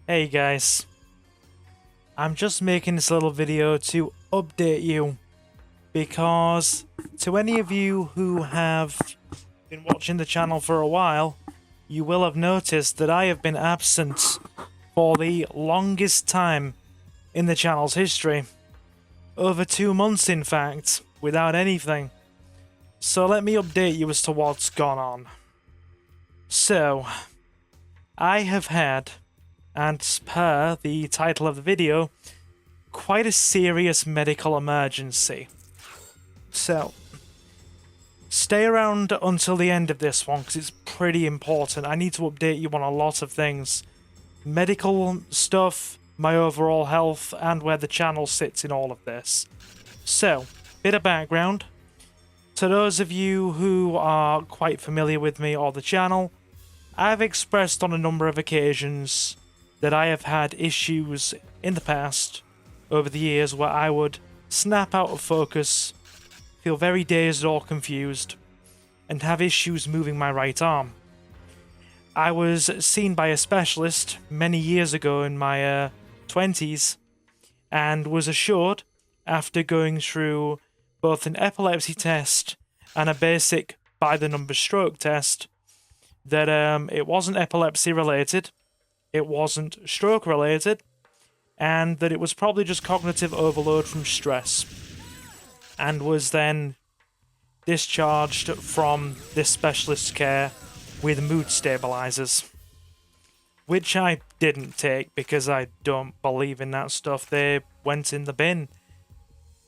Hey guys, I'm just making this little video to update you because to any of you who have been watching the channel for a while, you will have noticed that I have been absent for the longest time in the channel's history. Over 2 months in fact, without anything. So let me update you as to what's gone on. So, I have had, and per the title of the video, quite a serious medical emergency. So, stay around until the end of this one because it's pretty important. I need to update you on a lot of things. Medical stuff, my overall health, and where the channel sits in all of this. So, bit of background. To those of you who are quite familiar with me or the channel, I've expressed on a number of occasions that I have had issues in the past, over the years, where I would snap out of focus, feel very dazed or confused, and have issues moving my right arm. I was seen by a specialist many years ago in my 20s, and was assured, after going through both an epilepsy test and a basic by-the-numbers stroke test, that it wasn't epilepsy related, it wasn't stroke related, and that it was probably just cognitive overload from stress, and was then discharged from this specialist's care with mood stabilizers, which I didn't take because I don't believe in that stuff. They went in the bin.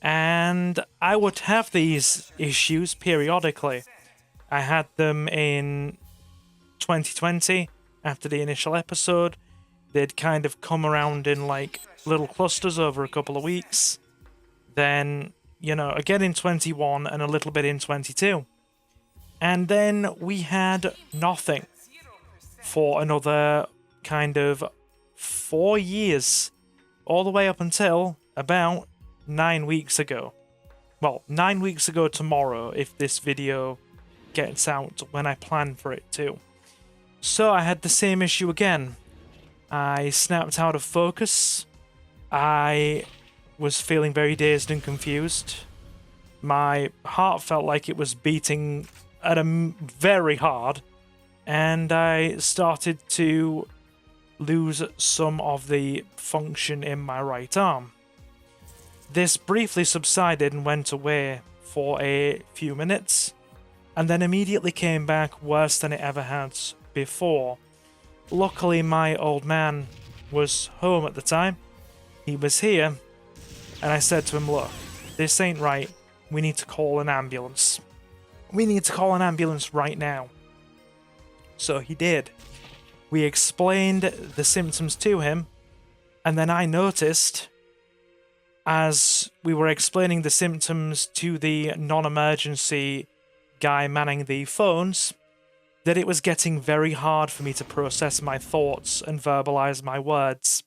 And I would have these issues periodically. I had them in 2020 after the initial episode. They'd kind of come around in like little clusters over a couple of weeks. Then, again in 21 and a little bit in 22. And then we had nothing for another kind of 4 years, all the way up until about 9 weeks ago. Well, 9 weeks ago tomorrow, if this video gets out when I plan for it to. So I had the same issue again. I snapped out of focus. I was feeling very dazed and confused. My heart felt like it was beating at very hard, and I started to lose some of the function in my right arm. This briefly subsided and went away for a few minutes, and then immediately came back worse than it ever had before. Luckily, my old man was home at the time. He was here, and I said to him, look, this ain't right. We need to call an ambulance. We need to call an ambulance right now. So he did. We explained the symptoms to him, and then I noticed, as we were explaining the symptoms to the non-emergency guy manning the phones, that it was getting very hard for me to process my thoughts and verbalize my words.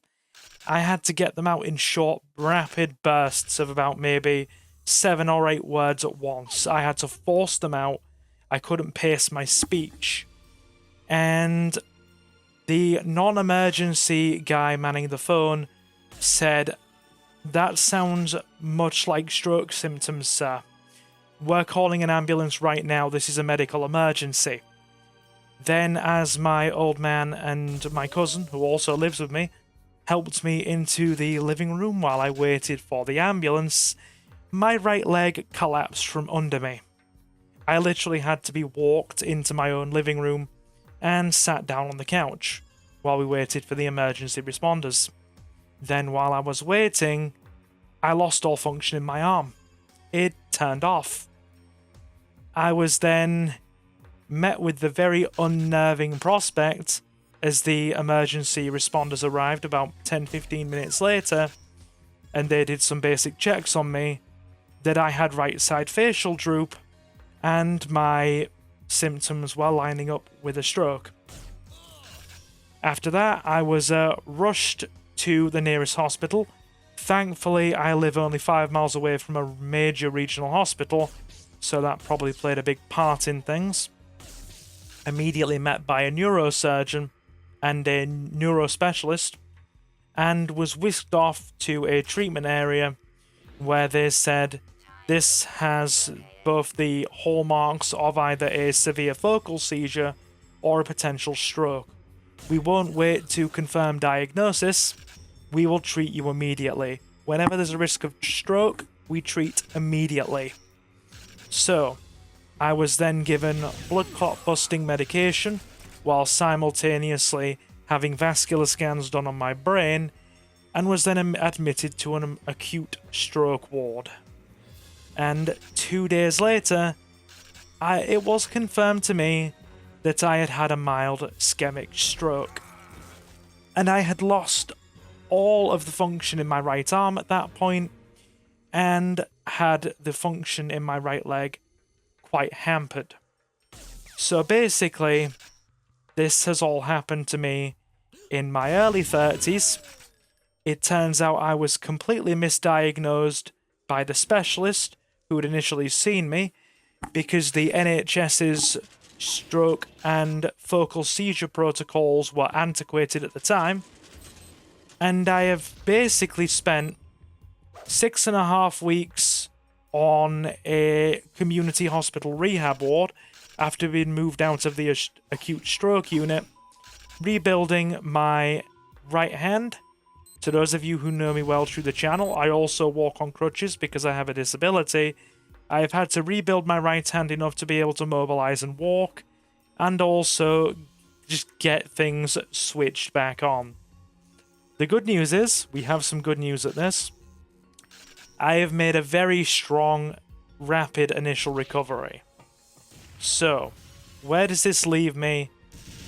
I had to get them out in short, rapid bursts of about maybe 7 or 8 words at once. I had to force them out. I couldn't pace my speech. And the non-emergency guy manning the phone said, "That sounds much like stroke symptoms, sir. We're calling an ambulance right now. This is a medical emergency." Then, as my old man and my cousin, who also lives with me, helped me into the living room while I waited for the ambulance, my right leg collapsed from under me. I literally had to be walked into my own living room and sat down on the couch while we waited for the emergency responders. Then, while I was waiting, I lost all function in my arm. It turned off. I was then met with the very unnerving prospect, as the emergency responders arrived about 10-15 minutes later, and they did some basic checks on me, that I had right side facial droop, and my symptoms were lining up with a stroke. After that, I was rushed to the nearest hospital. Thankfully, I live only 5 miles away from a major regional hospital, so that probably played a big part in things. Immediately met by a neurosurgeon and a neurospecialist and was whisked off to a treatment area where they said this has both the hallmarks of either a severe focal seizure or a potential stroke. We won't wait to confirm diagnosis. We will treat you immediately. Whenever there's a risk of stroke, we treat immediately. So, I was then given blood clot busting medication while simultaneously having vascular scans done on my brain, and was then admitted to an acute stroke ward. And 2 days later, it was confirmed to me that I had had a mild ischemic stroke. And I had lost all of the function in my right arm at that point, and had the function in my right leg quite hampered. So basically, this has all happened to me in my early 30s. It turns out I was completely misdiagnosed by the specialist who had initially seen me, because the NHS's stroke and focal seizure protocols were antiquated at the time. And I have basically spent 6.5 weeks on a community hospital rehab ward after being moved out of the acute stroke unit, rebuilding my right hand. To those of you who know me well through the channel, I also walk on crutches because I have a disability. I have had to rebuild my right hand enough to be able to mobilize and walk, and also just get things switched back on. The good news is, we have some good news at this. I have made a very strong, rapid initial recovery. So, where does this leave me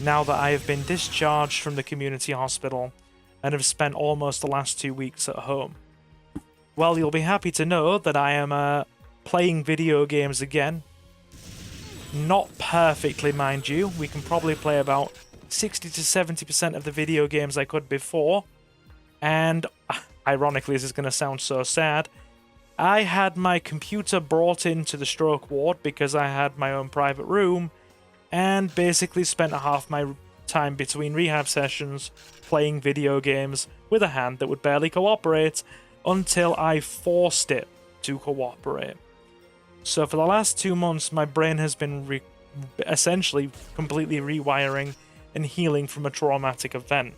now that I have been discharged from the community hospital and have spent almost the last 2 weeks at home? Well, you'll be happy to know that I am playing video games again. Not perfectly, mind you. We can probably play about 60 to 70% of the video games I could before. And, ironically, this is going to sound so sad, I had my computer brought into the stroke ward because I had my own private room, and basically spent half my time between rehab sessions playing video games with a hand that would barely cooperate until I forced it to cooperate. So for the last 2 months, my brain has been essentially completely rewiring and healing from a traumatic event.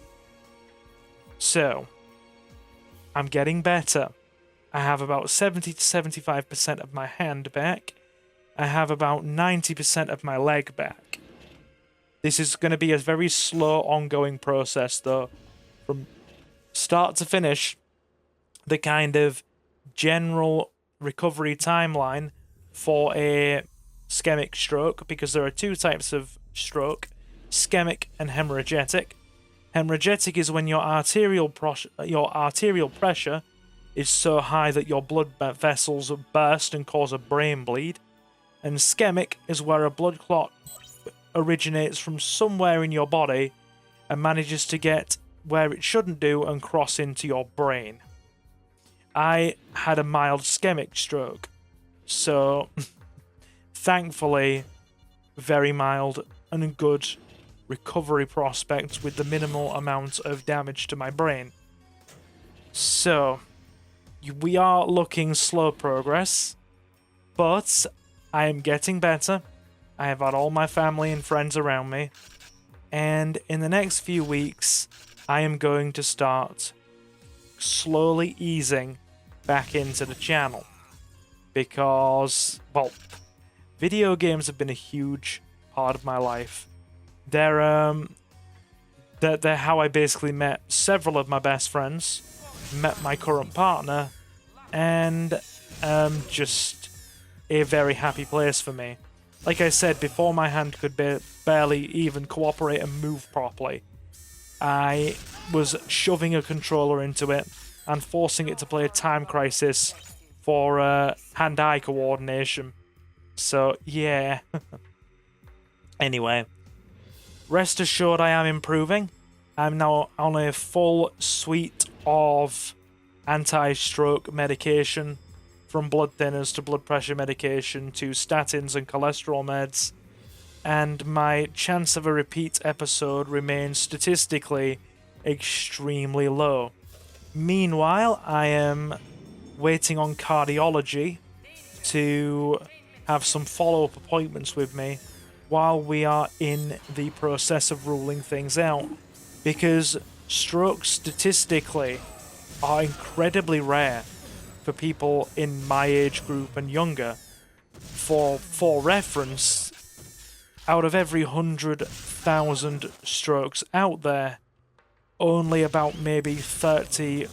So, I'm getting better. I have about 70 to 75% of my hand back. I have about 90% of my leg back. This is going to be a very slow, ongoing process, though. From start to finish, the kind of general recovery timeline for a ischemic stroke, because there are two types of stroke, ischemic and hemorrhagic. Hemorrhagic is when your arterial pressure is so high that your blood vessels burst and cause a brain bleed. And ischemic is where a blood clot originates from somewhere in your body and manages to get where it shouldn't do and cross into your brain. I had a mild ischemic stroke, so thankfully very mild and good recovery prospects with the minimal amount of damage to my brain. So we are looking slow progress, but I am getting better. I have had all my family and friends around me, and in the next few weeks I am going to start slowly easing back into the channel, because, well, video games have been a huge part of my life. They're how I basically met several of my best friends, met my current partner, and just a very happy place for me. Like I said, before my hand could barely even cooperate and move properly, I was shoving a controller into it and forcing it to play Time Crisis for hand-eye coordination. So, yeah. Anyway, rest assured I am improving. I'm now on a full suite of anti-stroke medication, from blood thinners to blood pressure medication to statins and cholesterol meds, and my chance of a repeat episode remains statistically extremely low. Meanwhile, I am waiting on cardiology to have some follow-up appointments with me while we are in the process of ruling things out, because strokes statistically are incredibly rare for people in my age group and younger. For reference, out of every 100,000 strokes out there, only about maybe 30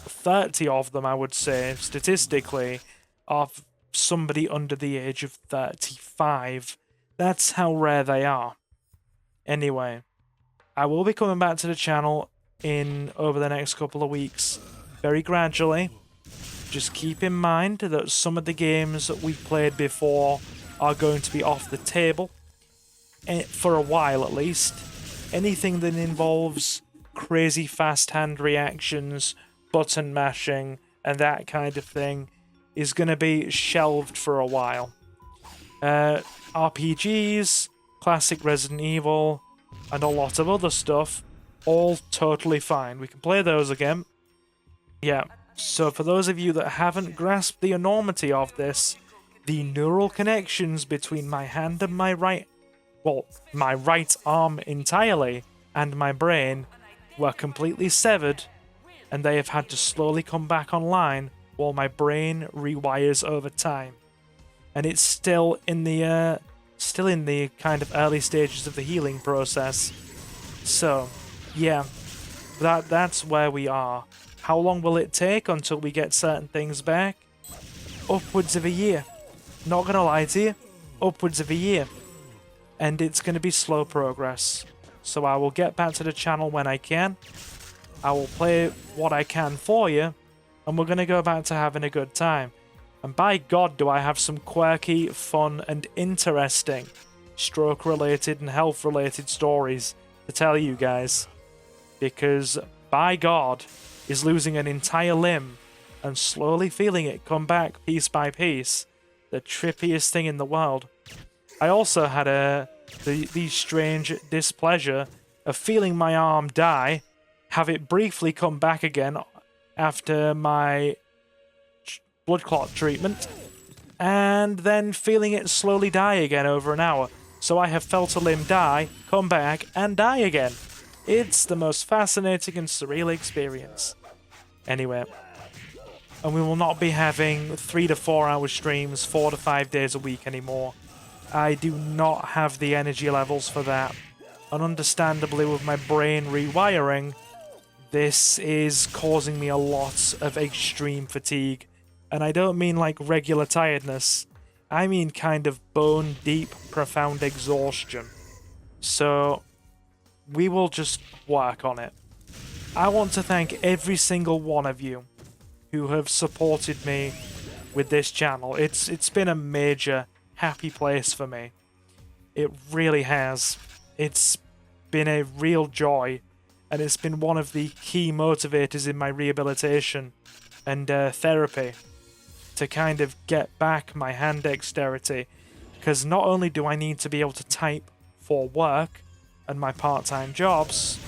of them, I would say, statistically, are somebody under the age of 35. That's how rare they are. Anyway, I will be coming back to the channel over the next couple of weeks, very gradually. Just keep in mind that some of the games that we played before are going to be off the table, for a while at least. Anything that involves crazy fast hand reactions, button mashing, and that kind of thing is going to be shelved for a while. RPGs, classic Resident Evil, and a lot of other stuff, all totally fine. We can play those again. Yeah, so for those of you that haven't grasped the enormity of this, the neural connections between my hand and my right arm entirely and my brain were completely severed, and they have had to slowly come back online while my brain rewires over time. And it's still in the kind of early stages of the healing process. So, yeah, that's where we are. How long will it take until we get certain things back? Upwards of a year. Not gonna lie to you, upwards of a year. And it's gonna be slow progress. So I will get back to the channel when I can. I will play what I can for you, and we're gonna go back to having a good time. And by God, do I have some quirky, fun, and interesting stroke-related and health-related stories to tell you guys. Because, by God, is losing an entire limb and slowly feeling it come back piece by piece the trippiest thing in the world. I also had the strange displeasure of feeling my arm die, have it briefly come back again after my blood clot treatment, and then feeling it slowly die again over an hour. So I have felt a limb die, come back, and die again. It's the most fascinating and surreal experience. Anyway, and we will not be having 3 to 4 hour streams 4 to 5 days a week anymore. I do not have the energy levels for that. And understandably, with my brain rewiring, this is causing me a lot of extreme fatigue. And I don't mean like regular tiredness. I mean kind of bone-deep, profound exhaustion. So, we will just work on it. I want to thank every single one of you who have supported me with this channel. It's been a major happy place for me. It really has. It's been a real joy, and it's been one of the key motivators in my rehabilitation and therapy to kind of get back my hand dexterity, because not only do I need to be able to type for work and my part-time jobs,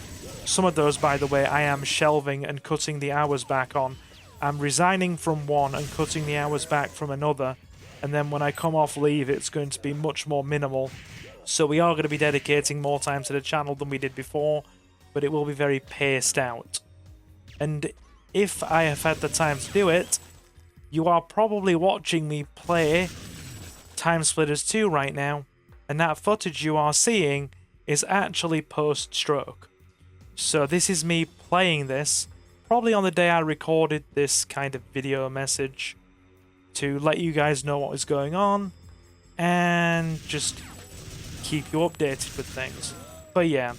some of those, by the way, I am shelving and cutting the hours back on. I'm resigning from one and cutting the hours back from another, and then when I come off leave it's going to be much more minimal. So we are going to be dedicating more time to the channel than we did before, but it will be very paced out. And if I have had the time to do it, you are probably watching me play TimeSplitters 2 right now, and that footage you are seeing is actually post-stroke. So this is me playing this, probably on the day I recorded this kind of video message, to let you guys know what is going on, and just keep you updated with things. But yeah,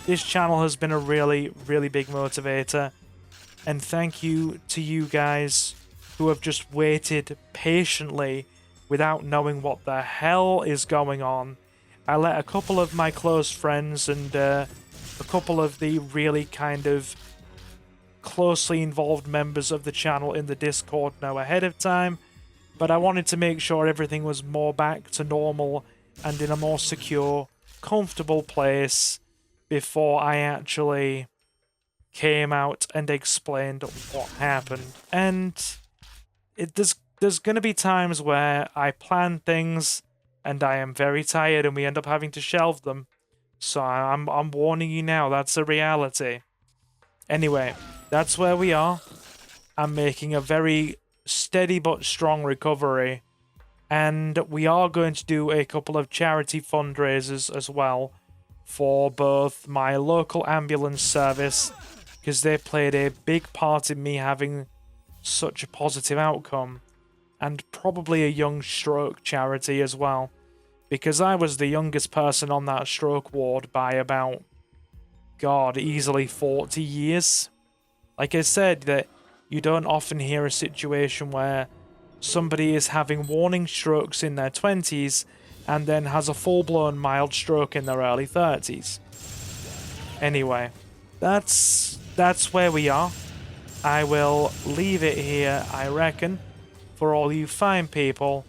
this channel has been a really, really big motivator, and thank you to you guys who have just waited patiently without knowing what the hell is going on. I let a couple of my close friends and a couple of the really kind of closely involved members of the channel in the Discord know ahead of time, but I wanted to make sure everything was more back to normal and in a more secure, comfortable place before I actually came out and explained what happened. And there's going to be times where I plan things and I am very tired and we end up having to shelve them. So I'm warning you now, that's a reality. Anyway, that's where we are. I'm making a very steady but strong recovery. And we are going to do a couple of charity fundraisers as well for both my local ambulance service, because they played a big part in me having such a positive outcome, and probably a young stroke charity as well, because I was the youngest person on that stroke ward by about, God, easily 40 years. Like I said, that you don't often hear a situation where somebody is having warning strokes in their 20s and then has a full-blown mild stroke in their early 30s. Anyway, that's where we are. I will leave it here, I reckon, for all you fine people,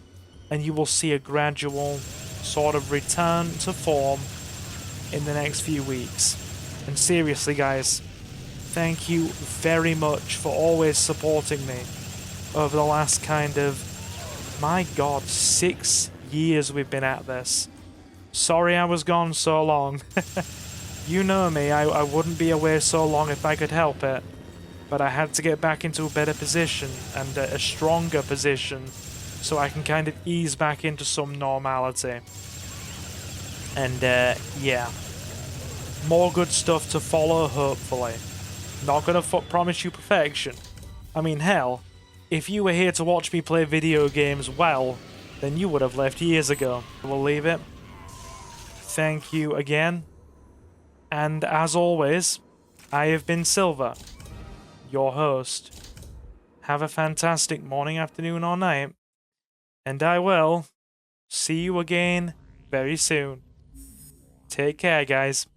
and you will see a gradual sort of return to form in the next few weeks. And seriously, guys, thank you very much for always supporting me over the last kind of, my God, 6 years we've been at this. Sorry I was gone so long. You know me, I wouldn't be away so long if I could help it. But I had to get back into a better position and a stronger position so I can kind of ease back into some normality. And yeah, more good stuff to follow, hopefully. Not gonna promise you perfection. I mean, hell, if you were here to watch me play video games well, then you would have left years ago. We'll leave it. Thank you again. And as always, I have been Silver, your host. Have a fantastic morning, afternoon, or night. And I will see you again very soon. Take care, guys.